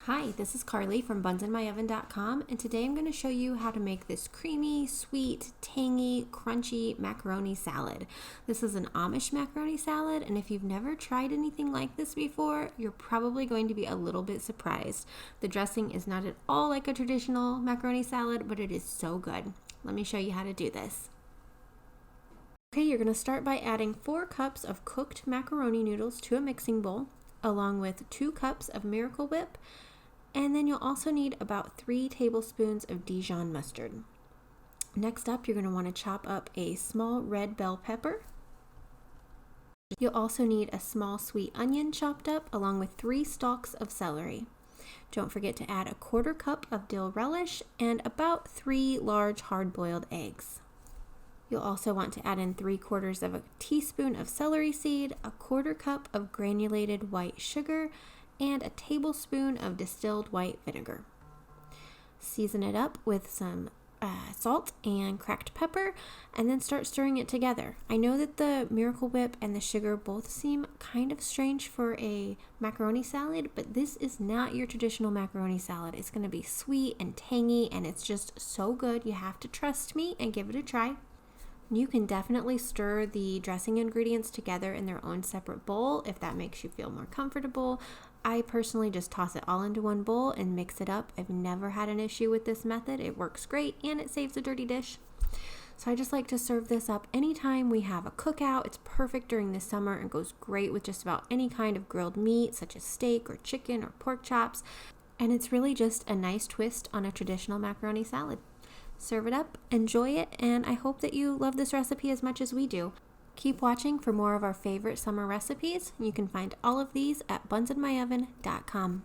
Hi, this is Carly from bunsandmyoven.com, and today I'm going to show you how to make this creamy, sweet, tangy, crunchy macaroni salad. This is an Amish macaroni salad, and if you've never tried anything like this before, you're probably going to be a little bit surprised. The dressing is not at all like a traditional macaroni salad, but it is so good. Let me show you how to do this. Okay, you're going to start by adding 4 cups of cooked macaroni noodles to a mixing bowl, along with 2 cups of Miracle Whip, and then you'll also need about 3 tablespoons of Dijon mustard. Next up, you're going to want to chop up a small red bell pepper. You'll also need a small sweet onion chopped up, along with 3 stalks of celery. Don't forget to add a 1/4 cup of dill relish and about 3 large hard-boiled eggs. You'll also want to add in 3/4 of a teaspoon of celery seed, a 1/4 cup of granulated white sugar, and a tablespoon of distilled white vinegar. Season it up with some salt and cracked pepper, and then start stirring it together. I know that the Miracle Whip and the sugar both seem kind of strange for a macaroni salad, but this is not your traditional macaroni salad. It's going to be sweet and tangy, and it's just so good. You have to trust me and give it a try. You can definitely stir the dressing ingredients together in their own separate bowl if that makes you feel more comfortable. I personally just toss it all into one bowl and mix it up. I've never had an issue with this method. It works great and it saves a dirty dish. So I just like to serve this up anytime we have a cookout. It's perfect during the summer and goes great with just about any kind of grilled meat, such as steak or chicken or pork chops. And it's really just a nice twist on a traditional macaroni salad. Serve it up, enjoy it, and I hope that you love this recipe as much as we do. Keep watching for more of our favorite summer recipes. You can find all of these at bunsandmyoven.com.